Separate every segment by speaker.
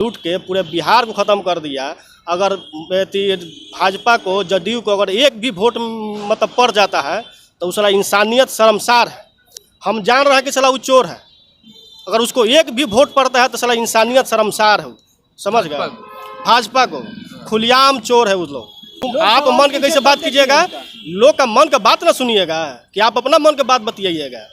Speaker 1: लूट के पूरे बिहार को ख़त्म कर दिया। अगर भाजपा को, जदयू को अगर एक भी वोट मतलब पड़ जाता है तो उस साला इंसानियत शर्मसार है। हम जान रहे हैं कि साला वो चोर है, अगर उसको एक भी वोट पड़ता है तो साला इंसानियत शर्मसार है। समझ गए? भाजपा को खुलेआम चोर है उस लोग। आप मन के कैसे बात कीजिएगा, लोग का मन का बात ना सुनिएगा कि आप अपना मन का बात बतियाइएगा।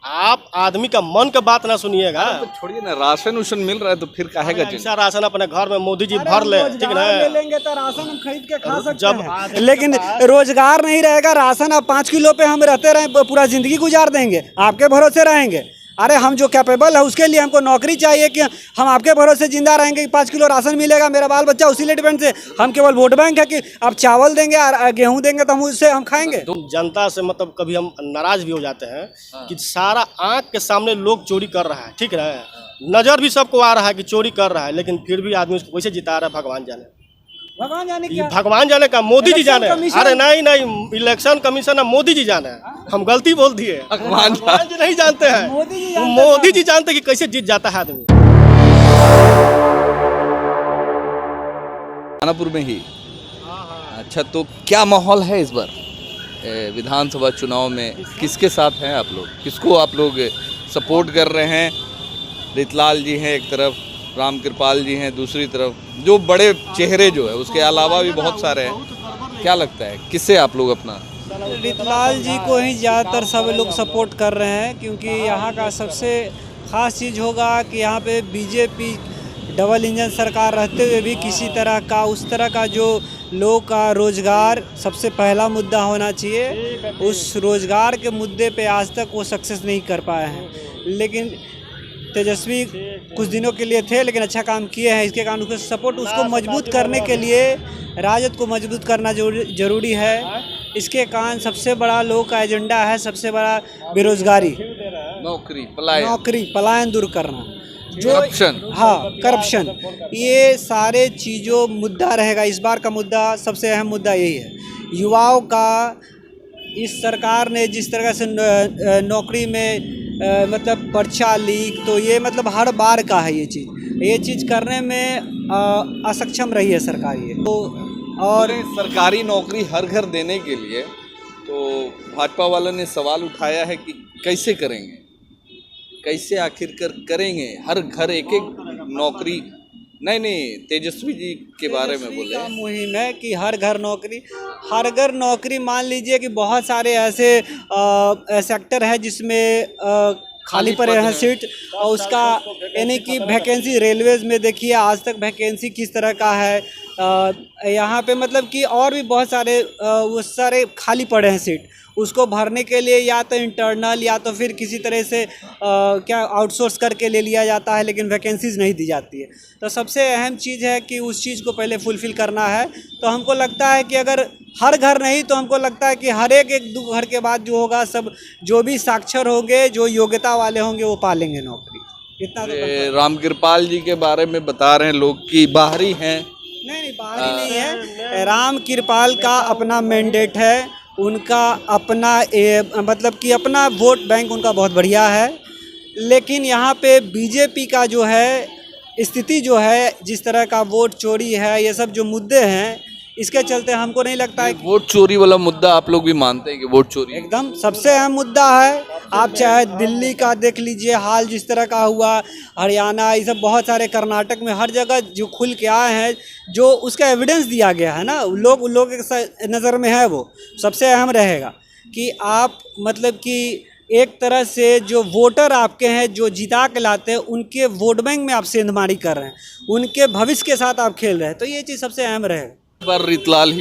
Speaker 1: आप आदमी का मन का बात ना सुनिएगा।
Speaker 2: तो छोड़िए ना, राशन उशन मिल रहा है तो फिर काहेगा चिंता।
Speaker 1: ऐसा राशन अपने घर में मोदी जी भर ले, ठीक ना?
Speaker 3: ले लेंगे तो राशन हम खरीद के खा सकते हैं, लेकिन रोजगार नहीं रहेगा। राशन अब 5 किलो पे हम रहते रहे पूरा जिंदगी गुजार देंगे, आपके भरोसे रहेंगे। अरे हम जो कैपेबल है उसके लिए हमको नौकरी चाहिए कि हम आपके भरोसे जिंदा रहेंगे कि 5 किलो राशन मिलेगा, मेरा बाल बच्चा उसी लिए डिपेंड से। हम केवल वोट बैंक है कि आप चावल देंगे और गेहूं देंगे तो हम उससे हम खाएंगे।
Speaker 1: जनता से मतलब कभी हम नाराज भी हो जाते हैं कि सारा आंख के सामने लोग चोरी कर रहा है, ठीक है, नजर भी सबको आ रहा है कि चोरी कर रहा है, लेकिन फिर भी आदमी उसको कैसे जिता रहा है भगवान जाने।
Speaker 3: भगवान जाने क्या?
Speaker 1: भगवान जाने का, मोदी जी जाने। अरे नहीं, इलेक्शन कमीशन है, मोदी जी जाने। हम गलती बोल दिए, भगवान जी नहीं जानते हैं, मोदी जी जानते कि कैसे जीत जाता है आदमी।
Speaker 2: दानापुर में ही। अच्छा, तो क्या माहौल है इस बार विधानसभा चुनाव में? किसके साथ हैं आप लोग, किसको आप लोग सपोर्ट कर रहे हैं? रितलाल जी हैं एक तरफ, राम कृपाल जी हैं दूसरी तरफ, जो बड़े चेहरे जो है, उसके अलावा भी बहुत सारे हैं। क्या लगता है किससे आप लोग अपना?
Speaker 3: रितलाल जी को ही ज़्यादातर सब लोग सपोर्ट कर रहे हैं, क्योंकि यहाँ का सबसे ख़ास चीज़ होगा कि यहाँ पे बीजेपी डबल इंजन सरकार रहते हुए भी किसी तरह का, उस तरह का जो लोग का रोज़गार सबसे पहला मुद्दा होना चाहिए, उस रोज़गार के मुद्दे पे आज तक वो सक्सेस नहीं कर पाए हैं। लेकिन तेजस्वी कुछ दिनों के लिए थे, लेकिन अच्छा काम किए हैं। इसके कारण उसको सपोर्ट, उसको मजबूत करने के लिए राजद को मजबूत करना जरूरी है। इसके कारण सबसे बड़ा लोगों का एजेंडा है, सबसे बड़ा बेरोजगारी, नौकरी पलायन दूर करना, जो
Speaker 2: करप्शन,
Speaker 3: हाँ करप्शन, ये सारे चीज़ों मुद्दा रहेगा। इस बार का मुद्दा, सबसे अहम मुद्दा यही है। युवाओं का इस सरकार ने जिस तरह से नौकरी में मतलब पर्चा लीक, तो ये मतलब हर बार का है ये चीज़ करने में असक्षम रही है सरकार ये तो। और
Speaker 2: सरकारी नौकरी हर घर देने के लिए तो भाजपा वालों ने सवाल उठाया है कि कैसे करेंगे, कैसे आखिरकार करेंगे हर घर एक नौकरी। नहीं, तेजस्वी जी के बारे में बोले।
Speaker 3: मुहिम है कि हर घर नौकरी। मान लीजिए कि बहुत सारे ऐसे सेक्टर है जिसमें खाली पड़े हैं सीट, और उसका यानी कि वैकेंसी रेलवेज में देखिए आज तक वैकेंसी किस तरह का है। यहाँ पे मतलब कि और भी बहुत सारे वो सारे खाली पड़े हैं सीट, उसको भरने के लिए या तो इंटरनल या तो फिर किसी तरह से क्या आउटसोर्स करके ले लिया जाता है, लेकिन वैकेंसीज नहीं दी जाती है। तो सबसे अहम चीज़ है कि उस चीज़ को पहले फुलफ़िल करना है। तो हमको लगता है कि अगर हर घर नहीं तो हमको लगता है कि हर एक दो घर के बाद जो होगा, सब जो भी साक्षर होंगे, जो योग्यता वाले होंगे, वो पालेंगे नौकरी। इतना तो
Speaker 2: राम कृपाल जी के बारे में बता रहे हैं लोग कि बाहरी हैं।
Speaker 3: नहीं, बाहरी नहीं है। राम कृपाल का अपना मैंडेट है, उनका अपना मतलब कि अपना वोट बैंक उनका बहुत बढ़िया है। लेकिन यहाँ पे बीजेपी का जो है स्थिति जो है, जिस तरह का वोट चोरी है, ये सब जो मुद्दे हैं, इसके चलते हमको नहीं लगता है।
Speaker 2: वोट चोरी वाला मुद्दा आप लोग भी मानते हैं कि वोट चोरी
Speaker 3: एकदम सबसे अहम मुद्दा है। आप चाहे दिल्ली का देख लीजिए हाल जिस तरह का हुआ, हरियाणा, ये सब बहुत सारे, कर्नाटक में हर जगह जो खुल के आए हैं, जो उसका एविडेंस दिया गया है ना, लोग के नज़र में है, वो सबसे अहम रहेगा कि आप मतलब कि एक तरह से जो वोटर आपके हैं, जो जिता के लाते हैं, उनके वोट बैंक में आप सेंधमारी कर रहे हैं, उनके भविष्य के साथ आप खेल रहे हैं। तो ये चीज़ सबसे अहम रहेगा।
Speaker 2: पर
Speaker 1: रितलाल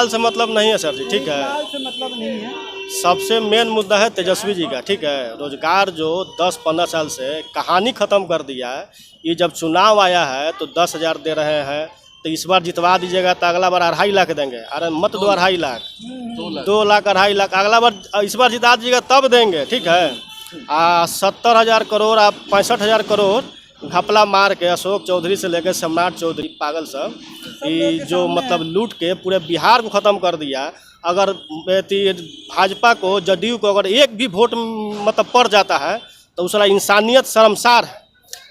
Speaker 1: से मतलब नहीं है सर जी, ठीक है,
Speaker 3: रितलाल से मतलब नहीं है।
Speaker 1: सबसे मेन मुद्दा है तेजस्वी जी का, ठीक है। रोजगार जो 10-15 साल से कहानी ख़त्म कर दिया है। ये जब चुनाव आया है तो 10,000 दे रहे हैं, तो इस बार जितवा दीजिएगा तो अगला बार 2.5 लाख देंगे। अरे मत दो 2.5 लाख, 2 लाख 2.5 लाख, अगला बार इस बार जिता दीजिएगा तब देंगे, ठीक है। 70,000 करोड़, आप 65,000 करोड़ घपला मार के अशोक चौधरी से लेकर सम्राट चौधरी, पागल सब, ये जो मतलब लूट के पूरे बिहार को ख़त्म कर दिया। अगर भाजपा को, जदयू को अगर एक भी वोट मतलब पड़ जाता है तो उस साला इंसानियत शर्मसार है।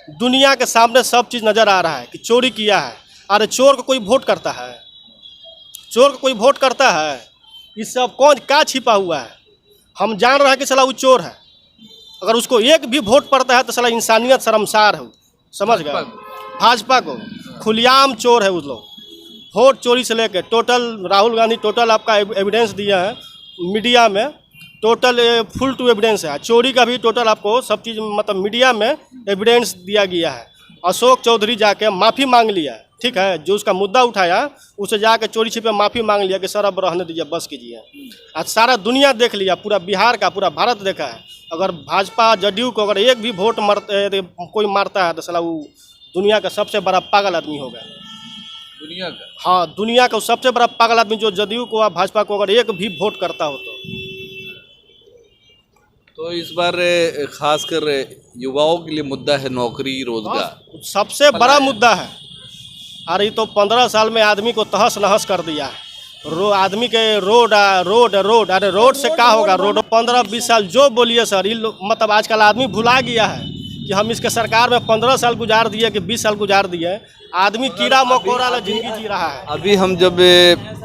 Speaker 1: दुनिया के सामने सब चीज़ नज़र आ रहा है कि चोरी किया है। अरे चोर को कोई वोट करता है? चोर को कोई वोट करता है? इस सब कौन क्या छिपा हुआ है? हम जान रहे हैं कि साला वो चोर है। अगर उसको एक भी वोट पड़ता है तो साला इंसानियत शर्मसार है, समझ गए? भाजपा को खुलेआम चोर है उस लोग। वोट चोरी से लेकर टोटल राहुल गांधी टोटल आपका एविडेंस दिया है मीडिया में, टोटल फुल टू एविडेंस है। चोरी का भी टोटल आपको सब चीज़ मतलब मीडिया में एविडेंस दिया गया है। अशोक चौधरी जाके माफ़ी मांग लिया, ठीक है, जो उसका मुद्दा उठाया उसे जाके चोरी छिपे माफ़ी मांग लिया कि सर अब रहने दीजिए, बस कीजिए। आज सारा दुनिया देख लिया, पूरा बिहार का पूरा भारत देखा है। अगर भाजपा जदयू को अगर एक भी वोट कोई मारता है तो साला वो दुनिया का सबसे बड़ा पागल आदमी होगा।
Speaker 2: दुनिया का?
Speaker 1: हाँ, दुनिया का सबसे बड़ा पागल आदमी जो जदयू को भाजपा को अगर एक भी वोट करता हो
Speaker 2: तो इस बार खासकर युवाओं के लिए मुद्दा है नौकरी रोजगार,
Speaker 1: सबसे बड़ा मुद्दा है। अरे तो 15 साल में आदमी को तहस नहस कर दिया है। आदमी के रोड अरे रोड से क्या होगा? रोड 15-20 साल जो बोलिए सर, मतलब आजकल आदमी भुला गया है कि हम इसके सरकार में 15 साल गुजार दिए कि 20 साल गुजार दिए। आदमी कीड़ा मकोड़ा वाला जिंदगी जी रहा है।
Speaker 2: अभी हम जब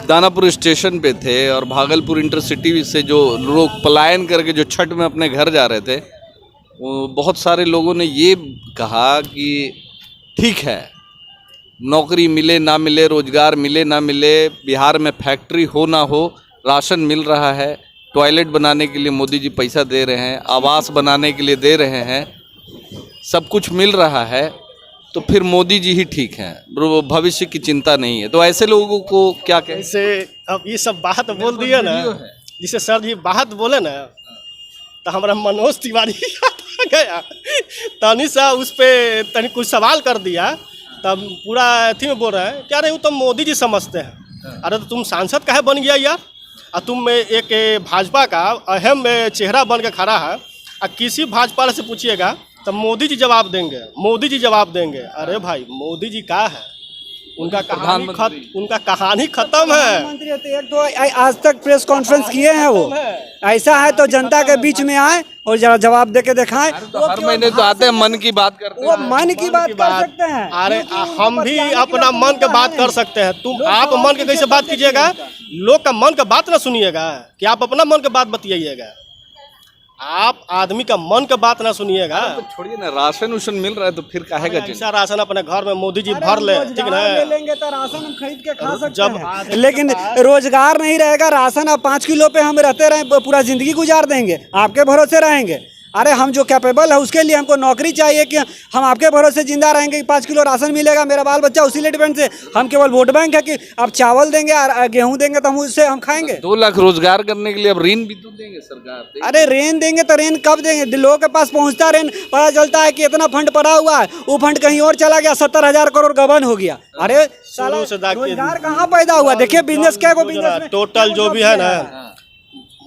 Speaker 2: दानापुर स्टेशन पे थे और भागलपुर इंटरसिटी से जो लोग पलायन करके जो छठ में अपने घर जा रहे थे, वो बहुत सारे लोगों ने ये कहा कि ठीक है, नौकरी मिले ना मिले, रोजगार मिले ना मिले, बिहार में फैक्ट्री हो ना हो, राशन मिल रहा है, टॉयलेट बनाने के लिए मोदी जी पैसा दे रहे हैं, आवास बनाने के लिए दे रहे हैं, सब कुछ मिल रहा है, तो फिर मोदी जी ही ठीक हैं, भविष्य की चिंता नहीं है। तो ऐसे लोगों को क्या कहें?
Speaker 1: ऐसे अब ये सब बात बोल दिए ना, जिसे सर जी बात बोले ना, तो हमारा मनोज तिवारी याद आ गया। तनी सा उस पर तनी कुछ सवाल कर दिया, तब पूरा अथी में बोल रहे हैं क्या नहीं वो तो मोदी जी समझते हैं। अरे तो तुम सांसद काहे बन गया यार? और तुम एक भाजपा का अहम चेहरा बन के खड़ा है, और किसी भाजपा से पूछिएगा तो मोदी जी जवाब देंगे, मोदी जी जवाब देंगे। अरे भाई मोदी जी क्या है? उनका कहानी खत्म है।
Speaker 3: मंत्री एक तो आज तक प्रेस कॉन्फ्रेंस किए हैं वो, ऐसा है तो जनता के बीच में आए और जरा जवाब दे के दिखाएं।
Speaker 2: तो हर महीने तो आते हैं, मन की बात करते हैं,
Speaker 3: वो मन की बात कर सकते हैं।
Speaker 1: अरे हम भी अपना मन के बात कर सकते हैं। तुम आप मन के कैसे बात कीजिएगा? लोग का मन का बात ना सुनिएगा कि आप अपना मन के बात बतियाइएगा। आप आदमी का मन का बात ना सुनिएगा।
Speaker 2: तो छोड़िए ना, राशन उशन मिल रहा है तो फिर काहेगा?
Speaker 1: ऐसा राशन अपने घर में मोदी जी भर ले, ठीक ना?
Speaker 3: ले लेंगे तो राशन हम खरीद के खा सकते हैं, लेकिन रोजगार नहीं रहेगा। राशन अब 5 किलो पे हम रहते रहे पूरा जिंदगी गुजार देंगे, आपके भरोसे रहेंगे। अरे हम जो कैपेबल है उसके लिए हमको नौकरी चाहिए कि हम आपके भरोसे जिंदा रहेंगे कि 5 किलो राशन मिलेगा, मेरा बाल बच्चा उसी लिए डिपेंड से। हम केवल वोट बैंक है कि आप चावल देंगे और गेहूं देंगे तो हम उससे हम खाएंगे।
Speaker 2: 2 लाख रोजगार करने के लिए अब ऋण भी तो देंगे सरकार।
Speaker 3: अरे ऋण देंगे तो ऋण कब देंगे? लोगों के पास पहुंचता ऋण, पता चलता है कि इतना फंड पड़ा हुआ है, वो फंड कहीं और चला गया, 70,000 करोड़ गबन हो गया। अरे साला रोजगार कहाँ पैदा हुआ? देखिए बिजनेस क्या को बिजनेस
Speaker 1: टोटल जो भी है ना,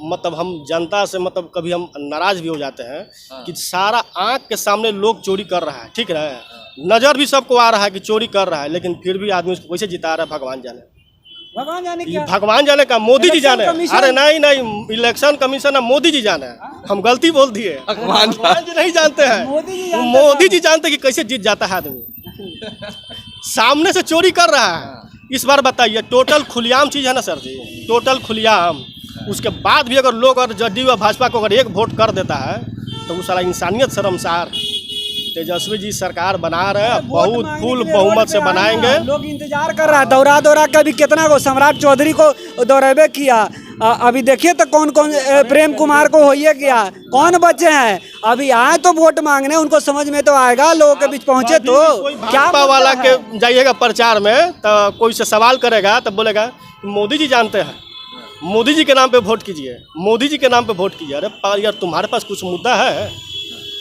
Speaker 1: मतलब हम जनता से मतलब कभी हम नाराज भी हो जाते हैं कि सारा आंख के सामने लोग चोरी कर रहा है, ठीक है, नजर भी सबको आ रहा है कि चोरी कर रहा है, लेकिन फिर भी आदमी उसको कैसे जिता रहा है भगवान जाने।
Speaker 3: भगवान जाने क्या?
Speaker 1: भगवान जाने का, मोदी जी जाने। अरे नहीं, इलेक्शन कमीशन है, मोदी जी जाने। हम गलती बोल दिए, भगवान जी नहीं जानते हैं, मोदी जी जानते कि कैसे जीत जाता है आदमी। सामने से चोरी कर रहा है। इस बार बताइए, टोटल खुलेआम चीज़ है ना सर जी, टोटल खुलेआम। उसके बाद भी अगर लोग और जदयू और भाजपा को अगर एक वोट कर देता है तो वो सारा इंसानियत शर्मसार। तेजस्वी जी सरकार बना रहे हैं, बहुत फुल बहुमत से बनाएंगे।
Speaker 3: लोग इंतजार कर रहा है, दौरा के अभी कितना को सम्राट चौधरी को दौरेबे किया। अभी देखिए तो कौन कौन, प्रेम कुमार को होइए किया, कौन बच्चे हैं अभी आए तो वोट मांगने, उनको समझ में तो आएगा, लोगों के बीच पहुंचे तो क्या
Speaker 1: वाला के जाइएगा प्रचार में तो कोई से सवाल करेगा तो बोलेगा मोदी जी जानते हैं, मोदी जी के नाम पे वोट कीजिए, मोदी जी के नाम पे वोट कीजिए। अरे यार तुम्हारे पास कुछ मुद्दा है?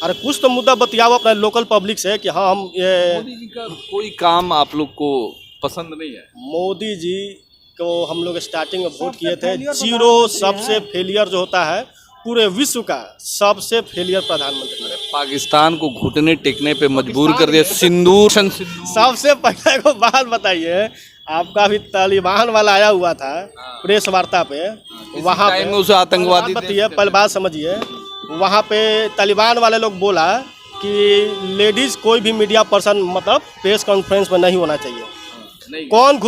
Speaker 1: अरे कुछ तो मुद्दा बतियाओ अपने लोकल पब्लिक से कि हाँ हम ये।
Speaker 2: मोदी जी का कोई काम आप लोग को पसंद नहीं है?
Speaker 1: मोदी जी को हम लोग स्टार्टिंग में वोट किए थे, जीरो सबसे फेलियर जो होता है पूरे विश्व का सबसे फेलियर प्रधानमंत्री।
Speaker 2: पाकिस्तान को घुटने टेकने पे मजबूर कर दिया, सिंदूर।
Speaker 1: सबसे पहले को बात बताइए, आपका भी तालिबान वाला आया हुआ था प्रेस वार्ता पे, वहाँ पे
Speaker 2: उसे आतंकवादी
Speaker 1: पहले बात समझिए, वहाँ पे तालिबान वाले लोग बोला कि लेडीज़ कोई भी मीडिया पर्सन मतलब प्रेस कॉन्फ्रेंस में नहीं होना चाहिए।
Speaker 2: नहीं
Speaker 1: कौन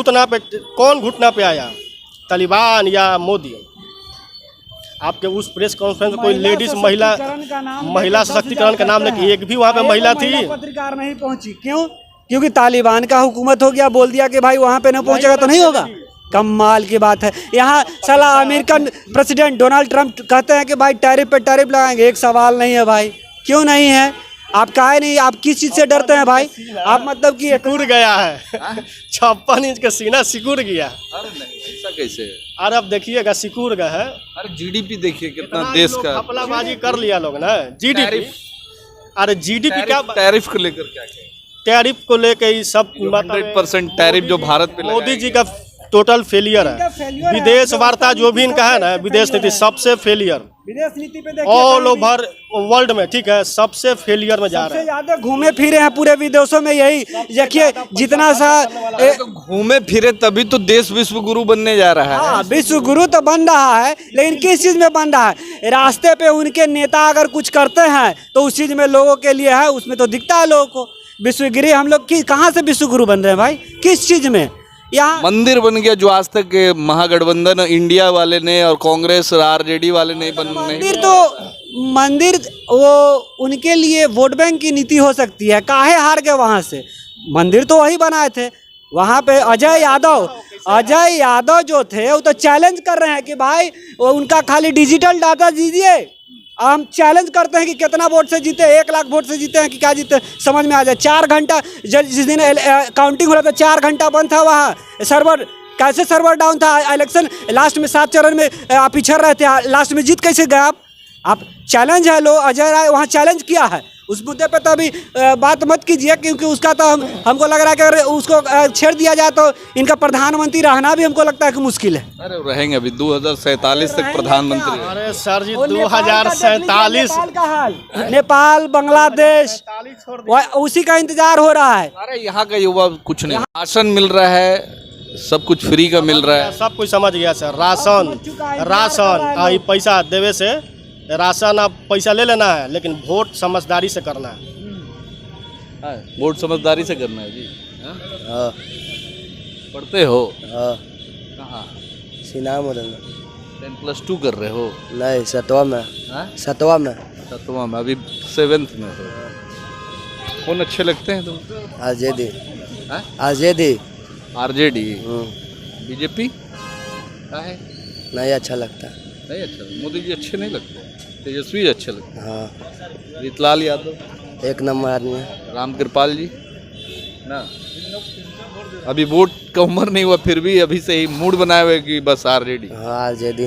Speaker 1: घुटना पे आया, तालिबान या मोदी? आपके उस प्रेस कॉन्फ्रेंस में कोई लेडीज महिला सशक्तिकरण का नाम लेके एक भी वहाँ पे महिला थी?
Speaker 3: पत्रकार नहीं पहुंची, क्यों? क्योंकि तालिबान का हुकूमत हो गया, बोल दिया कि भाई वहाँ पे न पहुंचेगा तो नहीं होगा। कमाल की बात है। यहाँ साला अमेरिकन प्रेसिडेंट डोनाल्ड ट्रंप कहते हैं कि भाई टैरिफ पे टैरिफ लगाएंगे। एक सवाल नहीं है भाई, क्यों नहीं है? आप काहे नहीं, आप किस चीज़ से डरते हैं भाई? आप मतलब कि
Speaker 1: सिकुड़ गया है 56 इंच का सीना सिकुड़ गया।
Speaker 2: अरे नहीं, ऐसा कैसे है?
Speaker 1: अरे अब देखिएगा सिकुड़ गया है।
Speaker 2: अरे जीडीपी देखिए कितना देश का,
Speaker 1: घपलाबाजी कर लिया लोग ना। जीडीपी, अरे जीडीपी क्या,
Speaker 2: टैरिफ को लेकर क्या कहें?
Speaker 1: टैरिफ को लेके ही सब
Speaker 2: 100% टैरिफ जो भारत पे लगाया
Speaker 1: मोदी जी का टोटल फेलियर है। विदेश वार्ता जो भी इनका है ना, विदेश नीति सबसे फेलियर,
Speaker 3: विदेश नीति पे देखिए
Speaker 1: ऑल ओवर वर्ल्ड में, ठीक है, सबसे फेलियर में जा रहे हैं।
Speaker 3: ज्यादा घूमे फिरे हैं पूरे विदेशों में। यही देखिए जितना सा
Speaker 2: तो घूमे फिरे तभी तो देश विश्व गुरु बनने जा रहा है।
Speaker 3: हाँ, विश्व गुरु तो बन रहा है, लेकिन किस चीज में बन रहा है? रास्ते पे उनके नेता अगर कुछ करते हैं तो उस चीज में लोगों के लिए है, उसमें तो दिखता है लोगों को। विश्वगिरी हम लोग कहाँ से विश्व गुरु बन रहे हैं भाई? किस चीज में? यहाँ
Speaker 2: मंदिर बन गया जो आज तक महागठबंधन इंडिया वाले ने और कांग्रेस आरजेडी वाले नहीं बन
Speaker 3: मंदिर तो मंदिर वो उनके लिए वोट बैंक की नीति हो सकती है। काहे हार गए वहाँ से? मंदिर तो वही बनाए थे। वहाँ पे अजय यादव जो थे वो तो चैलेंज कर रहे हैं कि भाई वो उनका खाली डिजिटल डाटा दीजिए। हम चैलेंज करते हैं कि कितना वोट से जीते, 1 लाख वोट से जीते हैं कि क्या जीते, समझ में आ जाए। 4 घंटा जिस दिन काउंटिंग हो रहा था 4 घंटा बंद था वहाँ सर्वर। कैसे सर्वर डाउन था? इलेक्शन लास्ट में 7 चरण में आप पिछड़ रहे थे, लास्ट में जीत कैसे गए आप? चैलेंज है लो, अजय राय वहाँ चैलेंज किया है। उस मुद्दे पे तो अभी बात मत कीजिए, क्योंकि उसका तो हमको लग रहा है कि अगर उसको छेड़ दिया जाए तो इनका प्रधानमंत्री रहना भी हमको लगता है कि मुश्किल है।
Speaker 2: अरे रहेंगे अभी 2047 तक प्रधानमंत्री।
Speaker 1: अरे सर जी 2047
Speaker 3: नेपाल, बांग्लादेश उसी का इंतजार हो रहा है।
Speaker 2: अरे यहाँ का युवा कुछ नहीं, राशन मिल रहा है, सब कुछ फ्री का मिल रहा है,
Speaker 1: सब कुछ समझ गया सर। राशन पैसा देवे से राशन आप पैसा ले लेना है, लेकिन वोट समझदारी से करना है।
Speaker 2: वोट समझदारी से करना है जी। हाँ? पढ़ते हो? कहाँ?
Speaker 4: सीना मदन
Speaker 2: 10+2 कर रहे हो?
Speaker 4: नहीं, 7वां में।
Speaker 2: हाँ?
Speaker 4: 7वां में।
Speaker 2: 7वां में, अभी 7th में हो। कौन अच्छे लगते हैं तुमको?
Speaker 4: आरजेडी।
Speaker 2: हाँ? आरजेडी। बीजेपी क्या है?
Speaker 4: नहीं अच्छा लगता।
Speaker 2: नहीं अच्छा, मोदी जी अच्छे नहीं लगते, तेजस्वी अच्छे लगते हैं।
Speaker 4: हाँ,
Speaker 2: रीतलाल यादव
Speaker 4: 1 नंबर आदमी है।
Speaker 2: रामकृपाल जी ना, अभी वोट का उम्र नहीं हुआ फिर भी अभी से ही मूड बनाए हुए कि बस आरजेडी।
Speaker 4: हाँ, आरजेडी।